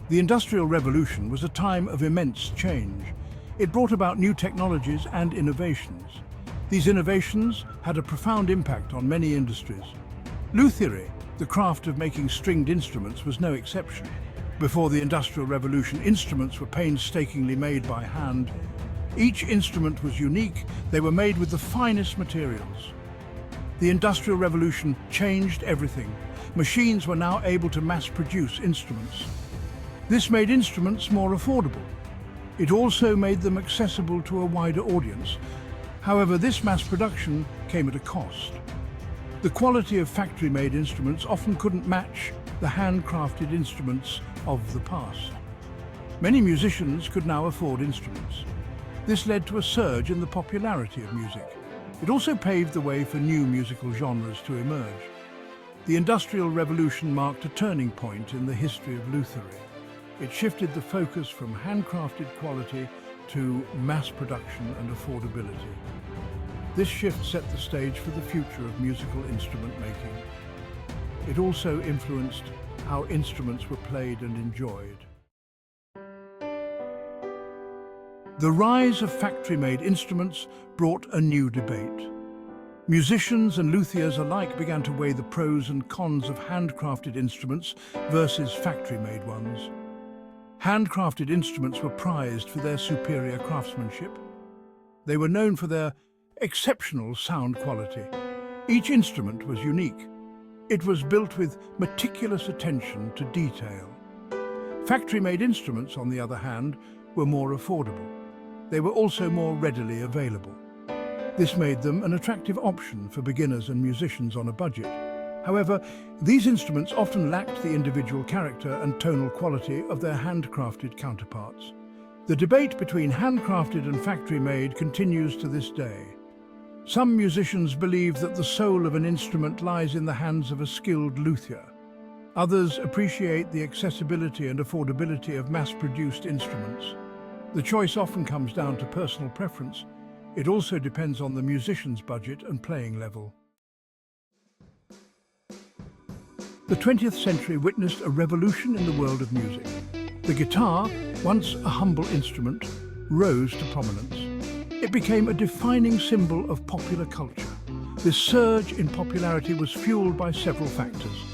The Industrial Revolution was a time of immense change. It brought about new technologies and innovations. These innovations had a profound impact on many industries. Luthiery, the craft of making stringed instruments, was no exception. Before the Industrial Revolution, instruments were painstakingly made by hand. Each instrument was unique. They were made with the finest materials. The Industrial Revolution changed everything. Machines were now able to mass-produce instruments. This made instruments more affordable. It also made them accessible to a wider audience. However, this mass production came at a cost. The quality of factory-made instruments often couldn't match the handcrafted instruments of the past. Many musicians could now afford instruments. This led to a surge in the popularity of music. It also paved the way for new musical genres to emerge. The Industrial Revolution marked a turning point in the history of Luthery. It shifted the focus from handcrafted quality to mass production and affordability. This shift set the stage for the future of musical instrument making. It also influenced how instruments were played and enjoyed. The rise of factory-made instruments brought a new debate. Musicians and luthiers alike began to weigh the pros and cons of handcrafted instruments versus factory-made ones. Handcrafted instruments were prized for their superior craftsmanship. They were known for their exceptional sound quality. Each instrument was unique. It was built with meticulous attention to detail. Factory-made instruments, on the other hand, were more affordable. They were also more readily available. This made them an attractive option for beginners and musicians on a budget. However, these instruments often lacked the individual character and tonal quality of their handcrafted counterparts. The debate between handcrafted and factory-made continues to this day. Some musicians believe that the soul of an instrument lies in the hands of a skilled luthier. Others appreciate the accessibility and affordability of mass-produced instruments. The choice often comes down to personal preference. It also depends on the musician's budget and playing level. The 20th century witnessed a revolution in the world of music. The guitar, once a humble instrument, rose to prominence. It became a defining symbol of popular culture. This surge in popularity was fueled by several factors.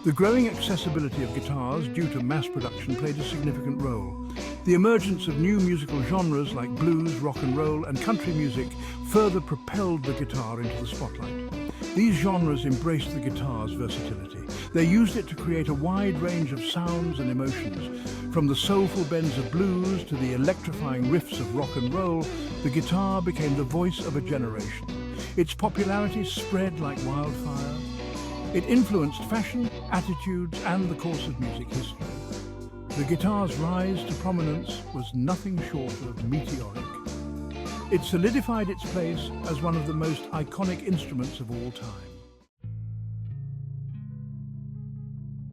The growing accessibility of guitars due to mass production played a significant role. The emergence of new musical genres like blues, rock and roll, and country music further propelled the guitar into the spotlight. These genres embraced the guitar's versatility. They used it to create a wide range of sounds and emotions. From the soulful bends of blues to the electrifying riffs of rock and roll, the guitar became the voice of a generation. Its popularity spread like wildfire. It influenced fashion, attitudes, and the course of music history. The guitar's rise to prominence was nothing short of meteoric. It solidified its place as one of the most iconic instruments of all time.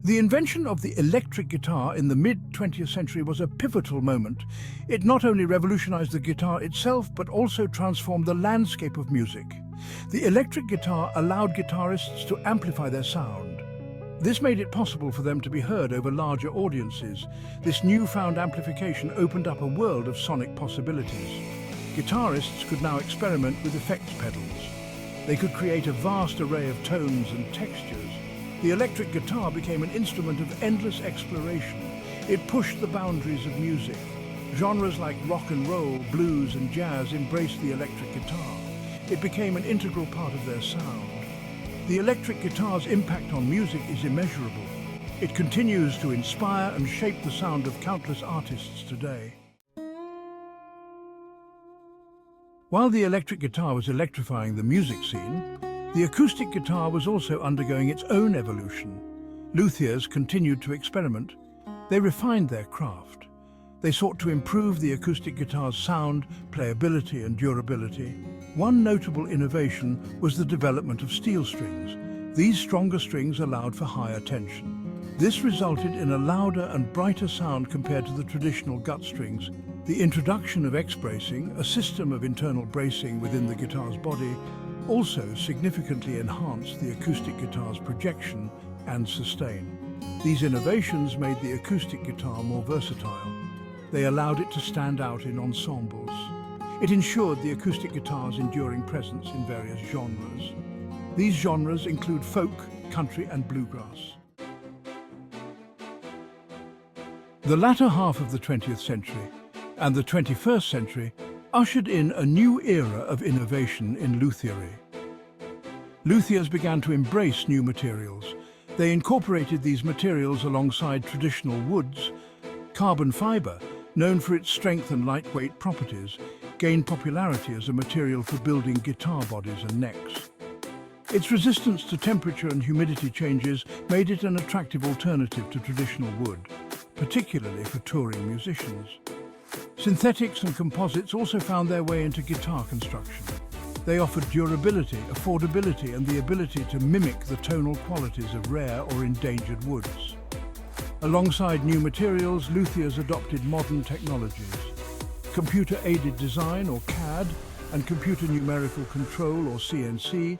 The invention of the electric guitar in the mid-20th century was a pivotal moment. It not only revolutionized the guitar itself, but also transformed the landscape of music. The electric guitar allowed guitarists to amplify their sound. This made it possible for them to be heard over larger audiences. This newfound amplification opened up a world of sonic possibilities. Guitarists could now experiment with effects pedals. They could create a vast array of tones and textures. The electric guitar became an instrument of endless exploration. It pushed the boundaries of music. Genres like rock and roll, blues, and jazz embraced the electric guitar. It became an integral part of their sound. The electric guitar's impact on music is immeasurable. It continues to inspire and shape the sound of countless artists today. While the electric guitar was electrifying the music scene, the acoustic guitar was also undergoing its own evolution. Luthiers continued to experiment. They refined their craft. They sought to improve the acoustic guitar's sound, playability, and durability. One notable innovation was the development of steel strings. These stronger strings allowed for higher tension. This resulted in a louder and brighter sound compared to the traditional gut strings. The introduction of X-bracing, a system of internal bracing within the guitar's body, also significantly enhanced the acoustic guitar's projection and sustain. These innovations made the acoustic guitar more versatile. They allowed it to stand out in ensembles. It ensured the acoustic guitar's enduring presence in various genres. These genres include folk, country, and bluegrass. The latter half of the 20th century and the 21st century ushered in a new era of innovation in luthiery. Luthiers began to embrace new materials. They incorporated these materials alongside traditional woods. Carbon fiber, known for its strength and lightweight properties, gained popularity as a material for building guitar bodies and necks. Its resistance to temperature and humidity changes made it an attractive alternative to traditional wood, particularly for touring musicians. Synthetics and composites also found their way into guitar construction. They offered durability, affordability, and the ability to mimic the tonal qualities of rare or endangered woods. Alongside new materials, luthiers adopted modern technologies. Computer-aided design, or CAD, and computer numerical control, or CNC,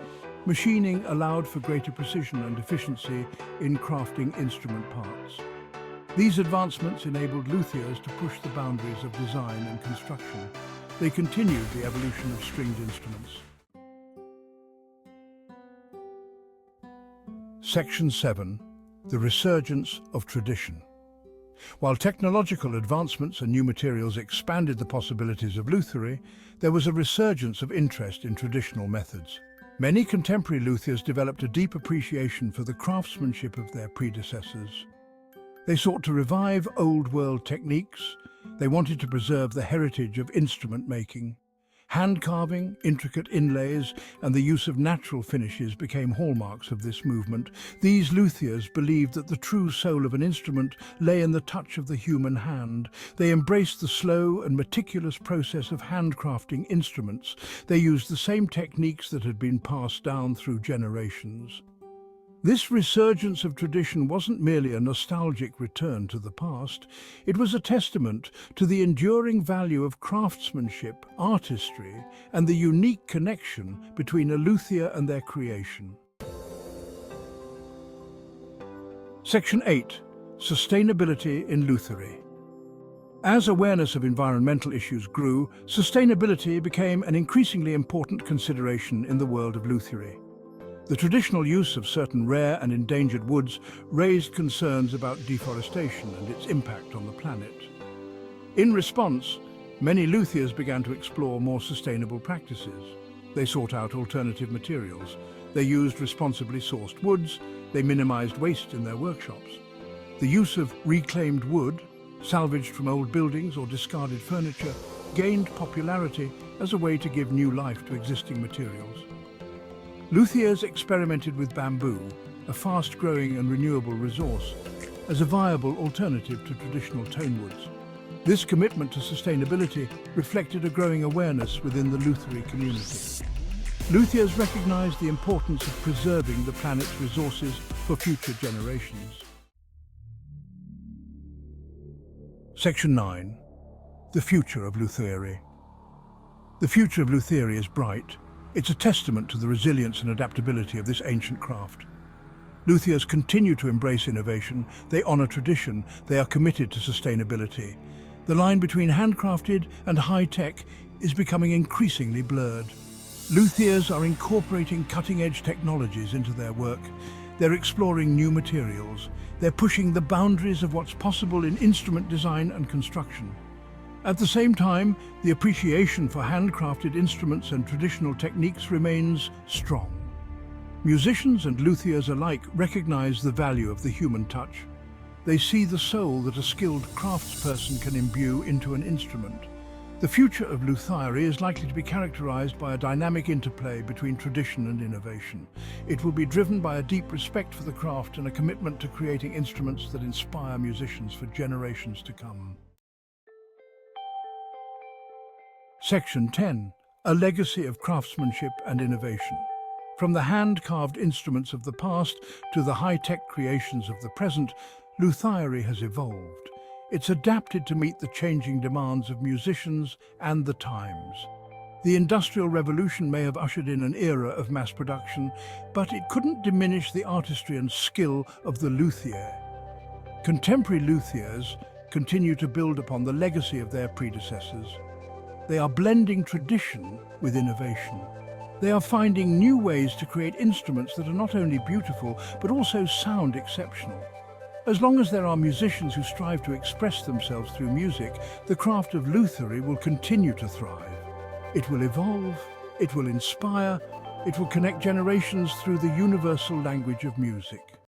machining allowed for greater precision and efficiency in crafting instrument parts. These advancements enabled luthiers to push the boundaries of design and construction. They continued the evolution of stringed instruments. Section 7. The resurgence of tradition. While technological advancements and new materials expanded the possibilities of luthiery, there was a resurgence of interest in traditional methods. Many contemporary luthiers developed a deep appreciation for the craftsmanship of their predecessors. They sought to revive old-world techniques. They wanted to preserve the heritage of instrument making. Hand carving, intricate inlays, and the use of natural finishes became hallmarks of this movement. These luthiers believed that the true soul of an instrument lay in the touch of the human hand. They embraced the slow and meticulous process of handcrafting instruments. They used the same techniques that had been passed down through generations. This resurgence of tradition wasn't merely a nostalgic return to the past. It was a testament to the enduring value of craftsmanship, artistry, and the unique connection between a luthier and their creation. Section 8. Sustainability in luthiery. As awareness of environmental issues grew, sustainability became an increasingly important consideration in the world of luthiery. The traditional use of certain rare and endangered woods raised concerns about deforestation and its impact on the planet. In response, many luthiers began to explore more sustainable practices. They sought out alternative materials. They used responsibly sourced woods. They minimized waste in their workshops. The use of reclaimed wood, salvaged from old buildings or discarded furniture, gained popularity as a way to give new life to existing materials. Luthiers experimented with bamboo, a fast-growing and renewable resource, as a viable alternative to traditional tone woods. This commitment to sustainability reflected a growing awareness within the luthiery community. Luthiers recognized the importance of preserving the planet's resources for future generations. Section 9. The future of luthiery. The future of luthiery is bright. It's a testament to the resilience and adaptability of this ancient craft. Luthiers continue to embrace innovation, they honor tradition, they are committed to sustainability. The line between handcrafted and high-tech is becoming increasingly blurred. Luthiers are incorporating cutting-edge technologies into their work. They're exploring new materials. They're pushing the boundaries of what's possible in instrument design and construction. At the same time, the appreciation for handcrafted instruments and traditional techniques remains strong. Musicians and luthiers alike recognize the value of the human touch. They see the soul that a skilled craftsperson can imbue into an instrument. The future of luthiery is likely to be characterized by a dynamic interplay between tradition and innovation. It will be driven by a deep respect for the craft and a commitment to creating instruments that inspire musicians for generations to come. Section 10. A legacy of craftsmanship and innovation. From the hand-carved instruments of the past to the high-tech creations of the present, luthiery has evolved. It's adapted to meet the changing demands of musicians and the times. The Industrial Revolution may have ushered in an era of mass production, but it couldn't diminish the artistry and skill of the luthier. Contemporary luthiers continue to build upon the legacy of their predecessors. They are blending tradition with innovation. They are finding new ways to create instruments that are not only beautiful, but also sound exceptional. As long as there are musicians who strive to express themselves through music, the craft of lutherie will continue to thrive. It will evolve, it will inspire, it will connect generations through the universal language of music.